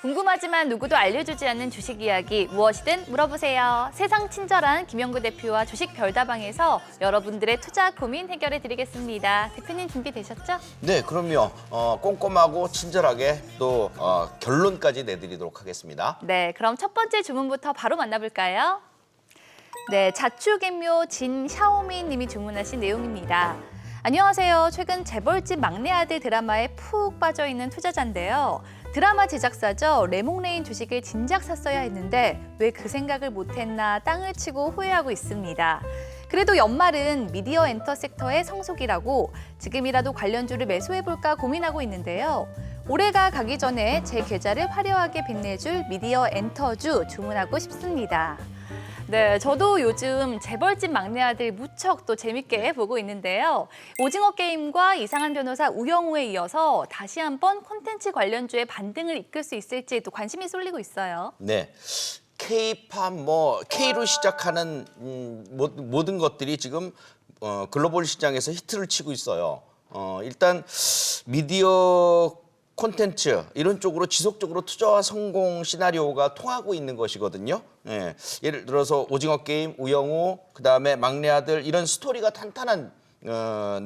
궁금하지만 누구도 알려주지 않는 주식 이야기 무엇이든 물어보세요. 세상 친절한 김영구 대표와 주식 별다방에서 여러분들의 투자 고민 해결해 드리겠습니다. 대표님 준비되셨죠? 네, 그럼요. 꼼꼼하고 친절하게 또 결론까지 내드리도록 하겠습니다. 네, 그럼 첫 번째 주문부터 바로 만나볼까요? 네, 자축인묘 진샤오미 님이 주문하신 내용입니다. 안녕하세요. 최근 재벌집 막내 아들 드라마에 푹 빠져있는 투자자인데요. 드라마 제작사죠. 레몽레인 주식을 진작 샀어야 했는데 왜 그 생각을 못했나 땅을 치고 후회하고 있습니다. 그래도 연말은 미디어 엔터 섹터의 성수기라고 지금이라도 관련주를 매수해볼까 고민하고 있는데요. 올해가 가기 전에 제 계좌를 화려하게 빛내줄 미디어 엔터주 주문하고 싶습니다. 네, 저도 요즘 재벌집 막내 아들 무척 또 재밌게 보고 있는데요. 오징어 게임과 이상한 변호사 우영우에 이어서 다시 한번 콘텐츠 관련주의 반등을 이끌 수 있을지 또 관심이 쏠리고 있어요. 네. K-팝, K로 시작하는 모든 것들이 지금 글로벌 시장에서 히트를 치고 있어요. 일단 미디어 콘텐츠 이런 쪽으로 지속적으로 투자와 성공 시나리오가 통하고 있는 것이거든요. 예. 예를 들어서 오징어 게임, 우영우, 그다음에 막내 아들 이런 스토리가 탄탄한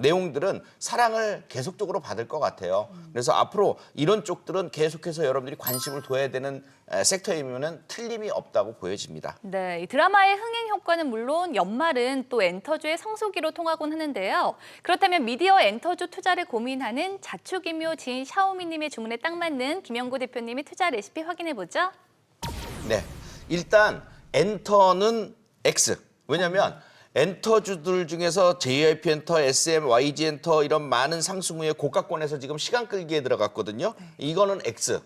내용들은 사랑을 계속적으로 받을 것 같아요. 그래서 앞으로 이런 쪽들은 계속해서 여러분들이 관심을 둬야 되는 섹터이면은 틀림이 없다고 보여집니다. 네, 이 드라마의 흥행 효과는 물론 연말은 또 엔터주의 성수기로 통하곤 하는데요. 그렇다면 미디어 엔터주 투자를 고민하는 자축인묘 진 샤오미님의 주문에 딱 맞는 김영구 대표님의 투자 레시피 확인해보죠. 네, 일단 엔터는 X. 왜냐하면 엔터주들 중에서 JYP 엔터, SM, YG 엔터 이런 많은 상승후에 고가권에서 지금 시간 끌기에 들어갔거든요. 이거는 X.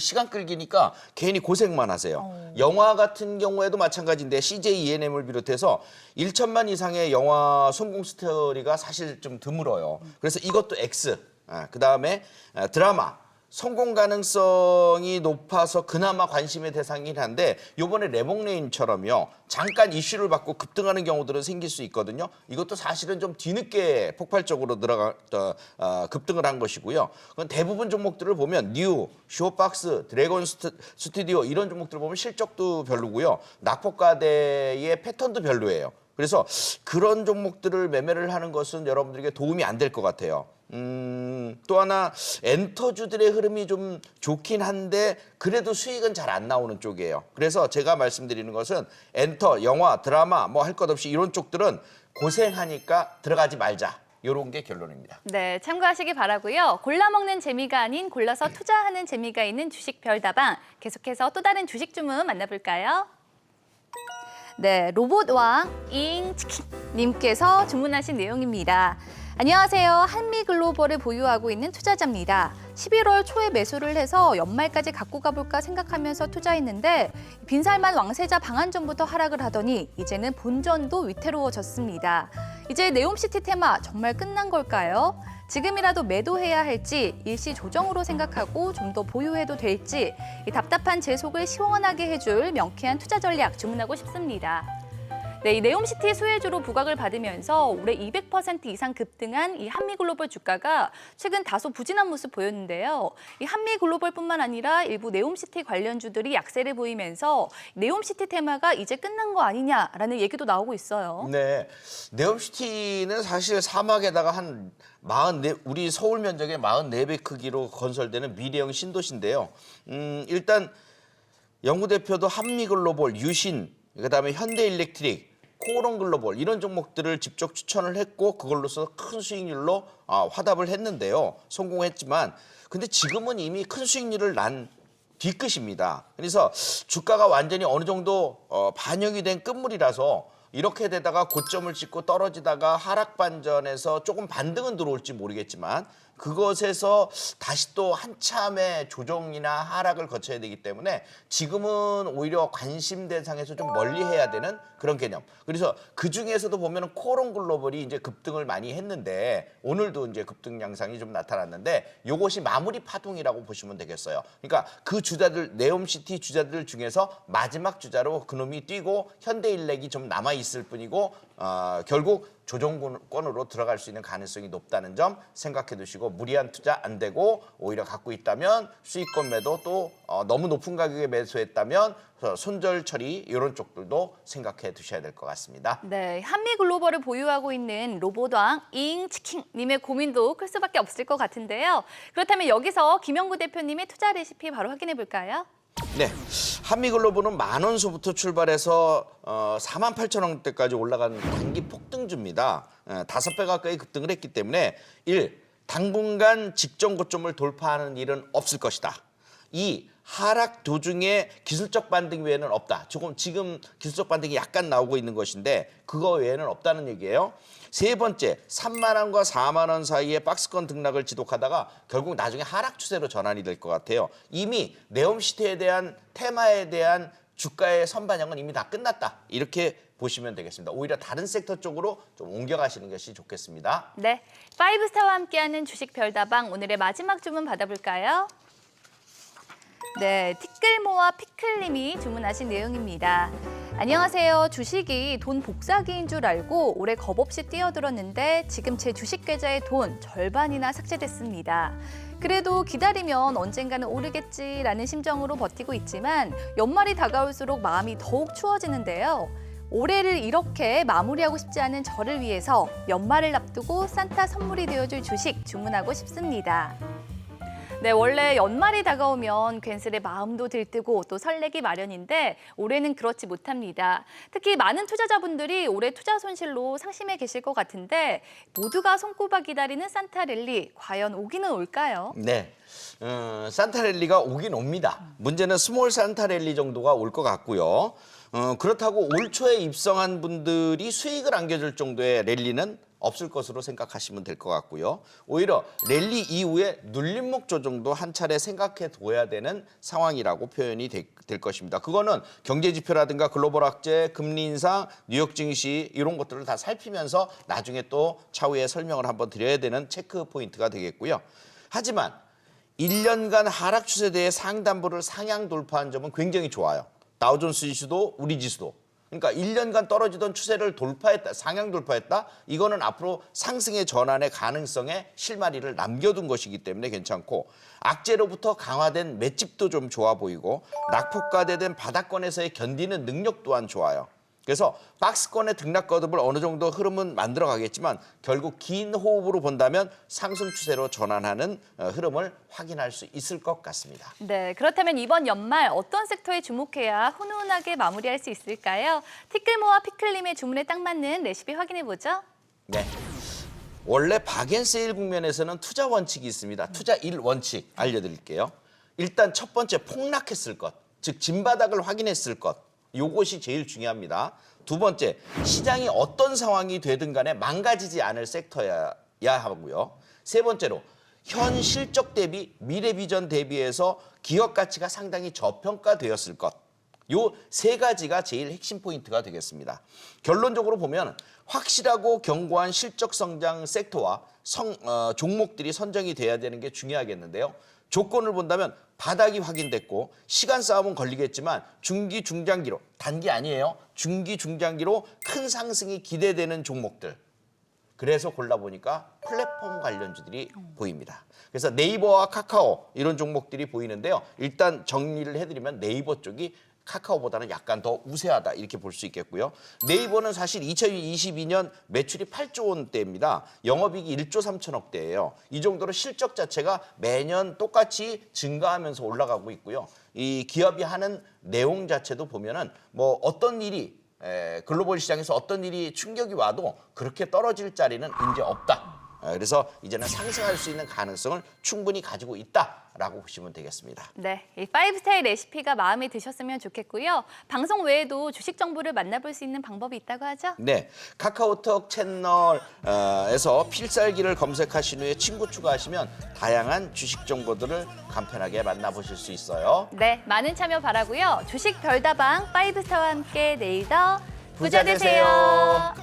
시간 끌기니까 괜히 고생만 하세요. 영화 같은 경우에도 마찬가지인데 CJ ENM을 비롯해서 1천만 이상의 영화 성공 스토리가 사실 좀 드물어요. 그래서 이것도 X. 그다음에 드라마. 성공 가능성이 높아서 그나마 관심의 대상이긴 한데 이번에 레몽레인처럼요. 잠깐 이슈를 받고 급등하는 경우들은 생길 수 있거든요. 이것도 사실은 좀 뒤늦게 폭발적으로 급등을 한 것이고요. 그건 대부분 종목들을 보면 뉴, 쇼박스, 드래곤 스튜디오 이런 종목들을 보면 실적도 별로고요. 낙폭과대의 패턴도 별로예요. 그래서 그런 종목들을 매매를 하는 것은 여러분들에게 도움이 안 될 것 같아요. 또 하나 엔터주들의 흐름이 좀 좋긴 한데 그래도 수익은 잘 안 나오는 쪽이에요. 그래서 제가 말씀드리는 것은 엔터, 영화, 드라마 뭐 할 것 없이 이런 쪽들은 고생하니까 들어가지 말자. 이런 게 결론입니다. 네, 참고하시기 바라고요. 골라 먹는 재미가 아닌 골라서 투자하는 재미가 있는 주식 별다방. 계속해서 또 다른 주식 주문 만나볼까요? 네, 로봇왕 잉치킨님께서 주문하신 내용입니다. 안녕하세요. 한미글로벌을 보유하고 있는 투자자입니다. 11월 초에 매수를 해서 연말까지 갖고 가볼까 생각하면서 투자했는데 빈살만 왕세자 방한 전부터 하락을 하더니 이제는 본전도 위태로워졌습니다. 이제 네옴시티 테마 정말 끝난 걸까요? 지금이라도 매도해야 할지 일시 조정으로 생각하고 좀 더 보유해도 될지 이 답답한 제 속을 시원하게 해줄 명쾌한 투자 전략 주문하고 싶습니다. 네, 이 네옴시티 수혜주로 부각을 받으면서 올해 200% 이상 급등한 이 한미글로벌 주가가 최근 다소 부진한 모습 보였는데요. 이 한미글로벌뿐만 아니라 일부 네옴시티 관련주들이 약세를 보이면서 네옴시티 테마가 이제 끝난 거 아니냐라는 얘기도 나오고 있어요. 네, 네옴시티는 사실 사막에다가 한 44, 우리 서울 면적의 44배 크기로 건설되는 미래형 신도시인데요. 일단 영구 대표도 한미글로벌, 유신, 그다음에 현대일렉트릭, 코오롱글로벌 이런 종목들을 직접 추천을 했고 그걸로서 큰 수익률로 화답을 했는데요. 성공했지만 근데 지금은 이미 큰 수익률을 난 뒤끝입니다. 그래서 주가가 완전히 어느 정도 반영이 된 끝물이라서 이렇게 되다가 고점을 찍고 떨어지다가 하락 반전에서 조금 반등은 들어올지 모르겠지만 그것에서 다시 또 한참의 조정이나 하락을 거쳐야 되기 때문에 지금은 오히려 관심 대상에서 좀 멀리 해야 되는 그런 개념. 그래서 그 중에서도 보면은 코오롱 글로벌이 이제 급등을 많이 했는데 오늘도 이제 급등 양상이 좀 나타났는데 요것이 마무리 파동이라고 보시면 되겠어요. 그러니까 그 주자들 네옴시티 주자들 중에서 마지막 주자로 그놈이 뛰고 현대일렉이 좀 남아 있을 뿐이고 결국 조정권으로 들어갈 수 있는 가능성이 높다는 점 생각해 두시고 무리한 투자 안 되고 오히려 갖고 있다면 수익권 매도 또 너무 높은 가격에 매수했다면 손절 처리 이런 쪽들도 생각해 두셔야 될 것 같습니다. 네, 한미글로벌을 보유하고 있는 로봇왕 잉치킹님의 고민도 클 수밖에 없을 것 같은데요. 그렇다면 여기서 김영구 대표님의 투자 레시피 바로 확인해 볼까요? 네, 한미글로벌은 10,000원서부터 출발해서 48,000원대까지 올라간 단기 폭등주입니다. 5배 가까이 급등을 했기 때문에 1. 당분간 직전 고점을 돌파하는 일은 없을 것이다. 2. 하락 도중에 기술적 반등 외에는 없다. 지금 기술적 반등이 약간 나오고 있는 것인데 그거 외에는 없다는 얘기예요. 세 번째, 3만 원과 4만 원 사이에 박스권 등락을 지속하다가 결국 나중에 하락 추세로 전환이 될 것 같아요. 이미 네옴시티에 대한 테마에 대한 주가의 선반영은 이미 다 끝났다. 이렇게 보시면 되겠습니다. 오히려 다른 섹터 쪽으로 좀 옮겨가시는 것이 좋겠습니다. 네, 파이브스타와 함께하는 주식 별다방 오늘의 마지막 주문 받아볼까요? 네, 티끌모아 피클님이 주문하신 내용입니다. 안녕하세요. 주식이 돈 복사기인 줄 알고 올해 겁없이 뛰어들었는데 지금 제 주식 계좌의 돈 절반이나 삭제됐습니다. 그래도 기다리면 언젠가는 오르겠지라는 심정으로 버티고 있지만 연말이 다가올수록 마음이 더욱 추워지는데요. 올해를 이렇게 마무리하고 싶지 않은 저를 위해서 연말을 앞두고 산타 선물이 되어줄 주식 주문하고 싶습니다. 네, 원래 연말이 다가오면 괜스레 마음도 들뜨고 또 설레기 마련인데 올해는 그렇지 못합니다. 특히 많은 투자자분들이 올해 투자 손실로 상심해 계실 것 같은데 모두가 손꼽아 기다리는 산타 랠리 과연 오기는 올까요? 네, 산타 랠리가 오긴 옵니다. 문제는 스몰 산타 랠리 정도가 올 것 같고요. 그렇다고 올 초에 입성한 분들이 수익을 안겨줄 정도의 랠리는 없을 것으로 생각하시면 될 것 같고요. 오히려 랠리 이후에 눌림목 조정도 한 차례 생각해 둬야 되는 상황이라고 표현이 될 것입니다. 그거는 경제 지표라든가 글로벌 악재, 금리 인상, 뉴욕 증시 이런 것들을 다 살피면서 나중에 또 차후에 설명을 한번 드려야 되는 체크 포인트가 되겠고요. 하지만 1년간 하락 추세대의 상단부를 상향 돌파한 점은 굉장히 좋아요. 다우존스 지수도 우리 지수도. 그러니까 1년간 떨어지던 추세를 돌파했다, 상향 돌파했다. 이거는 앞으로 상승의 전환의 가능성에 실마리를 남겨둔 것이기 때문에 괜찮고 악재로부터 강화된 맷집도 좀 좋아 보이고 낙폭과대된 바닥권에서의 견디는 능력 또한 좋아요. 그래서 박스권의 등락 거듭을 어느 정도 흐름은 만들어 가겠지만 결국 긴 호흡으로 본다면 상승 추세로 전환하는 흐름을 확인할 수 있을 것 같습니다. 네, 그렇다면 이번 연말 어떤 섹터에 주목해야 훈훈하게 마무리할 수 있을까요? 티끌모아 피클님의 주문에 딱 맞는 레시피 확인해보죠. 네. 원래 박앤세일 국면에서는 투자 원칙이 있습니다. 투자 1원칙 알려드릴게요. 일단 첫 번째 폭락했을 것, 즉 진바닥을 확인했을 것. 요것이 제일 중요합니다. 두 번째, 시장이 어떤 상황이 되든 간에 망가지지 않을 섹터여야 하고요. 세 번째로, 현 실적 대비, 미래 비전 대비해서 기업 가치가 상당히 저평가되었을 것. 요 세 가지가 제일 핵심 포인트가 되겠습니다. 결론적으로 보면 확실하고 견고한 실적 성장 섹터와 종목들이 선정이 돼야 되는 게 중요하겠는데요. 조건을 본다면 바닥이 확인됐고 시간 싸움은 걸리겠지만 중기 중장기로, 단기 아니에요. 중기 중장기로 큰 상승이 기대되는 종목들. 그래서 골라보니까 플랫폼 관련주들이 보입니다. 그래서 네이버와 카카오 이런 종목들이 보이는데요. 일단 정리를 해드리면 네이버 쪽이 카카오보다는 약간 더 우세하다 이렇게 볼 수 있겠고요. 네이버는 사실 2022년 매출이 8조 원대입니다. 영업이익이 1조 3천억대예요. 이 정도로 실적 자체가 매년 똑같이 증가하면서 올라가고 있고요. 이 기업이 하는 내용 자체도 보면은 뭐 어떤 일이 글로벌 시장에서 어떤 일이 충격이 와도 그렇게 떨어질 자리는 이제 없다. 그래서 이제는 상승할 수 있는 가능성을 충분히 가지고 있다라고 보시면 되겠습니다. 네, 이 파이브스타의 레시피가 마음에 드셨으면 좋겠고요. 방송 외에도 주식 정보를 만나볼 수 있는 방법이 있다고 하죠? 네, 카카오톡 채널에서 필살기를 검색하신 후에 친구 추가하시면 다양한 주식 정보들을 간편하게 만나보실 수 있어요. 네, 많은 참여 바라고요. 주식 별다방 파이브스타와 함께 내일 더 부자 되세요.